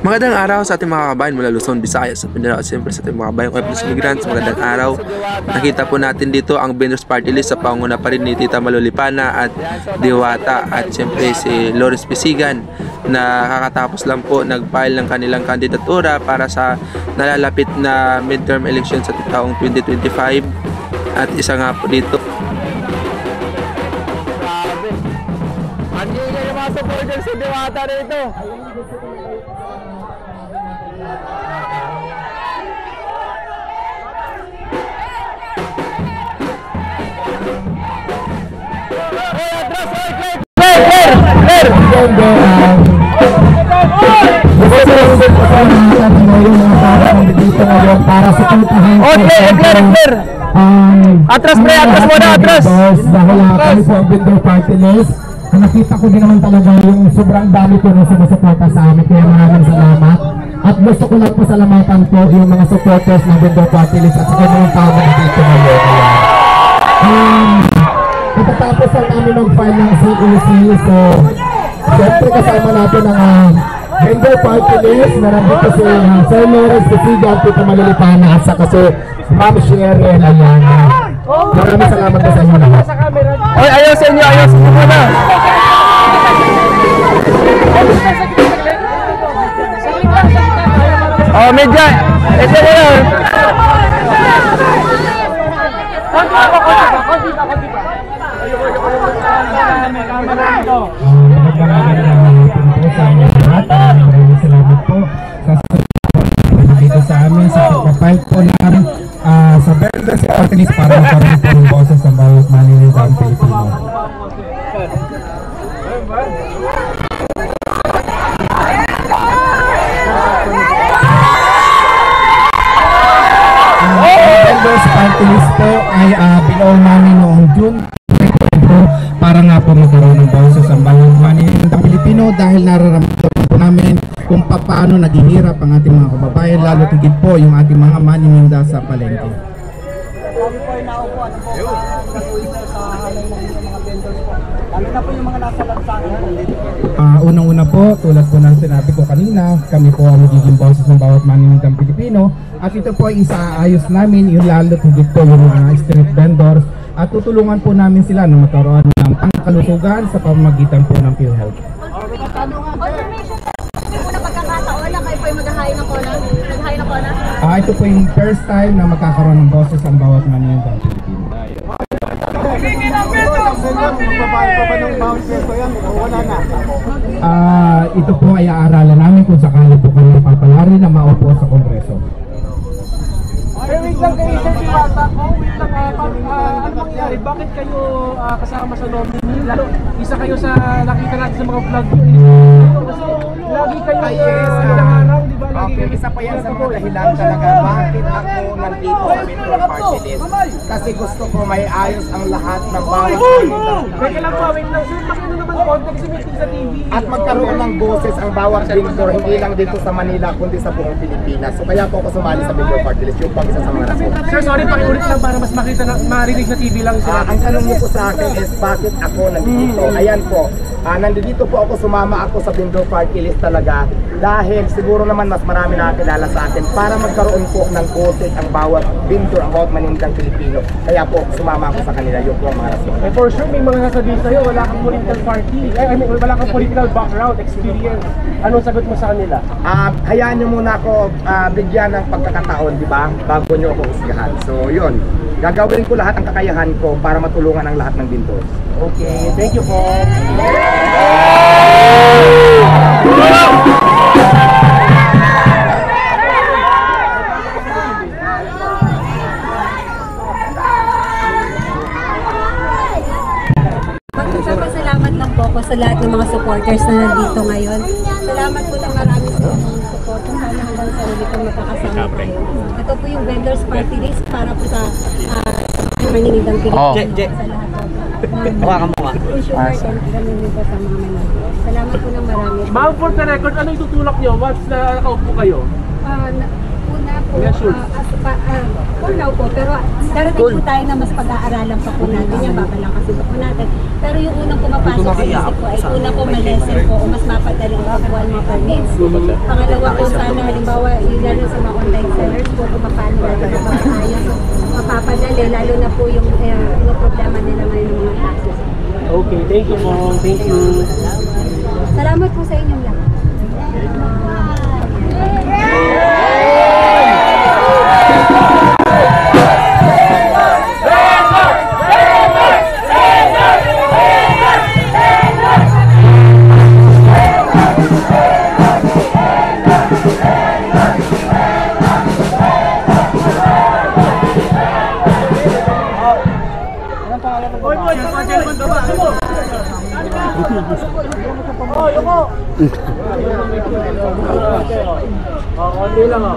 Magandang araw sa ating mga kabayan mula Luzon, Visayas at Mindanao at siyempre sa ating mga kabayan OFWs Migrants. Magandang araw. Nakita po natin dito ang vendors party list sa panguna pa rin ni Tita Malolipana at Diwata at siyempre si Lawrence Pisigan na kakatapos lang po nag-file ng kanilang kandidatura para sa nalalapit na midterm election sa taong 2025 at isa nga po dito. Hindi kayo mga supporters sa Diwata rito. Para sa kultahan Atras pre, atras muna, atras. Dahil kami po ang vendor party list, nakita ko din naman talaga yung sobrang dami ko na sumusuporta sa amin, kaya maraming salamat. At gusto ko lang po salamatan po yung mga supporters ng vendor party list at saka mga tao na dito ngayon. Pagkatapos lang namin mag-file ng CEC, so siyempre kasama natin ang vendor party list. Meron dito si Sir Lawrence Pisigan, Tita Malolipana at saka si Ma'am Cheryl. Ayan. Maraming salamat po sa inyo lahat. Oy, ayos sa inyo, ayos sa inyo na. Oh, medya. Ito na yun. Maraming salamat po sa dito sa amin sa pagpapail po namin sa vendors party list para magkaroon po ng boses sa bawat maniniwang Pilipino. Vendors party list po ay binuo namin noong June para nga po magkaroon ng boses ang bawat maniniwang Pilipino dahil nararamdaman po namin kung paano naghihirap ang ating mga kababayan, lalo tigit po yung ating mga manininda sa palengke. Kami po ay naupuan po sa halay ng mga vendors po. Lalo na po yung mga nasa lansangan. Unang-una po, tulad po ng sinabi ko kanina, kami po ang magiging boses ng bawat maninindang Pilipino at ito po ay isaayos namin yung lalo tigit po yung mga street vendors at tutulungan po namin sila na magkaroon ng pangkalusugan sa pamamagitan po ng PhilHealth. Ito po yung first time na magkakaroon ng boses ang bawat maninindang Pilipino. Ito po ay aaralan namin kung sakali po kami papalari na maupo sa Kongreso. Wait lang kayo, Sir Diwata. Wait lang, ano mangyari? Bakit kayo kasama sa nominee? Lalo, isa kayo sa nakita natin sa mga vlog. Kasi lagi kayo nangangarang, di ba? Okay, isa pa yan sa mga dahilan talaga bakit ako nandito sa vendor party list. Kasi gusto ko may ayos ang lahat ng bawat Teka lang po, wait lang. Sir, makino naman context si meeting sa TV. at magkaroon ng boses ang bawat vendor, hindi lang dito sa Manila kundi sa buong Pilipinas. So kaya po ako sumali sa vendor party list. Yung pang isa sa mga rason. Sir, sorry, pakiulit lang para mas makita na, marinig sa TV lang sila. Ang tanong niyo po sa akin is bakit ako nandito? Ayan po, nandito po ako, sumama ako sa vendor party list talaga dahil siguro naman mas marami nakakilala sa akin para magkaroon po ng boses ang bawat vendor, ang bawat manindang Pilipino. Kaya po sumama ako sa kanila, yung po ang mga rason. Eh, for sure, may mga nasabihin sa'yo, wala kang political party. Wala kang political background, experience. Anong sagot mo sa kanila? Hayaan nyo muna ako bigyan ng pagkakataon, di ba? Bago nyo ako husgahan. So, yun. Gagawin ko lahat ang kakayahan ko para matulungan ang lahat ng vendors. Okay, thank you po. Salamat lang po ako sa lahat ng mga supporters na nandito ngayon. Salamat po ng marami sa inyong support. Kung sana hanggang sa huli ko makakasama kayo. Ito po yung vendors party list para po sa maninindang Pilipino. Sa lahat po. Hawakan mo nga. Ganun din po sa mga Manila. Salamat po ng marami. Ma'am, for the record, ano itutulak nyo once na nakaupo kayo? Una po. For now po, pero darating po tayo na mas pag-aaralan pa po natin yan, babalangkasin pa po natin. Pero yung unang pumapasok sa isip ko ay una po malesen po o mas mapadali ang pagkuha ng mga permits. Pangalawa po sana halimbawa yung lalo sa mga online sellers po kung paano natin po mapaayos. Mapapadali lalo na po yung problema nila ngayon ng mga taxes. Okay, thank you ma'am. Thank you. Salamat po sa inyong lahat. Konti lang oh.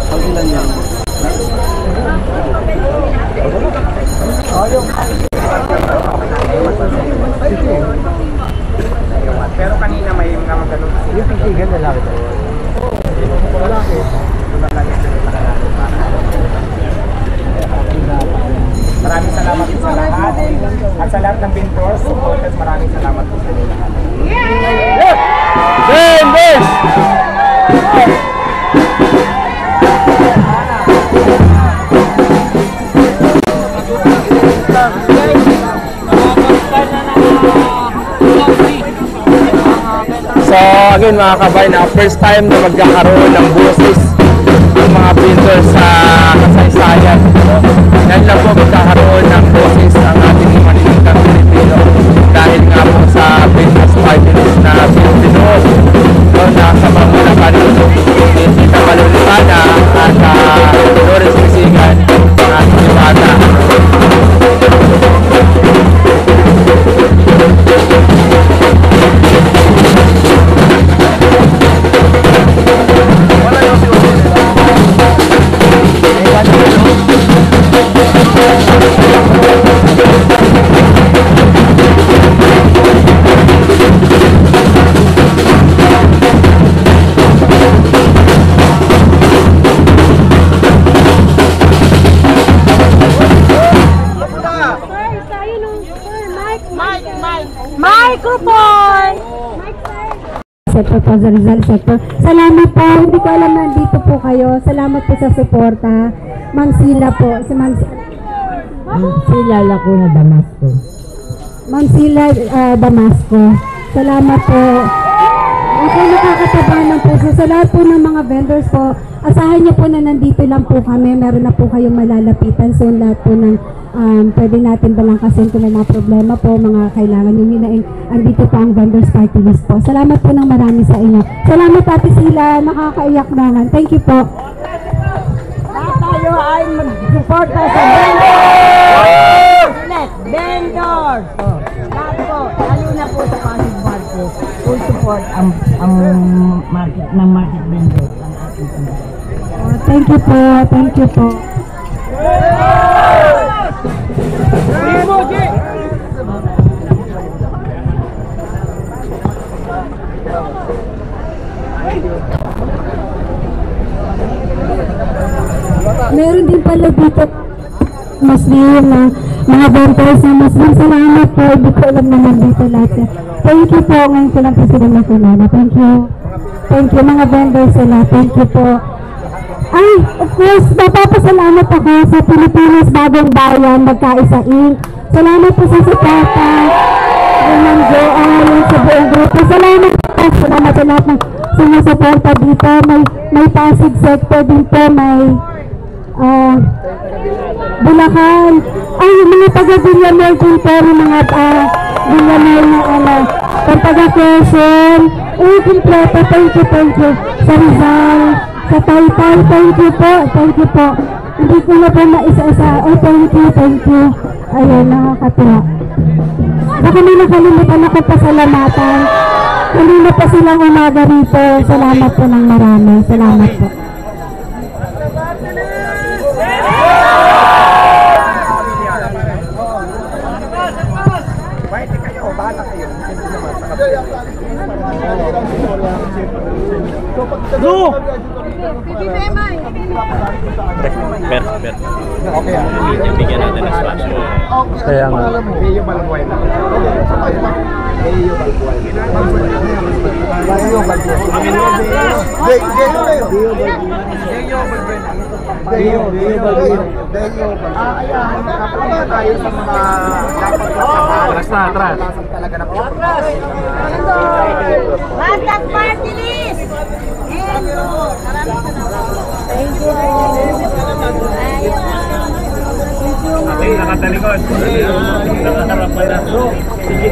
Konti lang yan. Pero kanina may mga magano'n. Yung pigtigan na lang ito. Maraming salamat po sa lahat. At sa lahat ng vendors, supporters, maraming salamat po sa lahat. Vendors! So again mga kabayan, first time na magkakaroon ng boses ng mga vendors sa kasaysayan. Yan lang po magkakaroon ng boses ang ating mga maninigang Pilipino dahil nga po sa vendors party list na pinupinuod na sa mga panito Tita Malulipana at Lawrence Misigan ang ating Diwata. Sector Rizal Sector. Salamat po. Hindi ko alam na nandito po kayo. Salamat po sa suporta. Ma'am Sila po. Si Ma'am Sila Lacuna Damasco. Ma'am Sila Damasco. Salamat po. Ako nakakataba ng puso. Sa lahat po ng mga vendors po, asahan niyo po na nandito lang po kami. Meron na po kayong malalapitan. So lahat po ng pwede natin balangkasin kung may mga problema po, mga kailangan nyo nila. Andito po ang vendors party list po. Salamat po ng marami sa inyo. Salamat Ate Sila. Nakakaiyak naman. Thank you po. Tayo ay mag-support sa vendors! Lahat po, lalo na po sa Pasig Market, full support ang market ng market vendors ang ating support. Thank you po. Thank you po. Meron din pala dito Muslim na mga vendors na Muslim. Salamat po. Hindi ko alam naman dito lahat. Thank you po. Ngayon ko lang po sila nakilala. Thank you. Thank you mga vendors sila. Thank you po. Ay, of course, napapasalamat ako sa Pilipinas Bagong Bayan, Magkaisa Inc. Salamat po sa suporta. Ma'am Joanne, sa buong grupo. Salamat po. Salamat sa lahat ng sumusuporta dito. May Pasig sector din po. May Bulacan. Ay, mga taga-Villanueva din po. Mga Villanueva na taga-Quezon. Kompleto. Thank you. Sa Rizal. Sa Taytay, thank you po. Hindi ko na po maisa-isa. Thank you. Ayun, nakakatuwa. Baka may nakalimutan ako pasalamatan. Hindi na pa silang umaga rito. Salamat po ng marami. Salamat po. Pwede kayo, bahala kayo. Hindi naman sa Zo! Bigyan natin ng sponsor. Kaya nga. Mayo Balbuena. Mayo tayo sa mga dapat atras talaga na Hashtag party list! Thank you. Ay, nakatalikod. Nakaharap pala. Sige,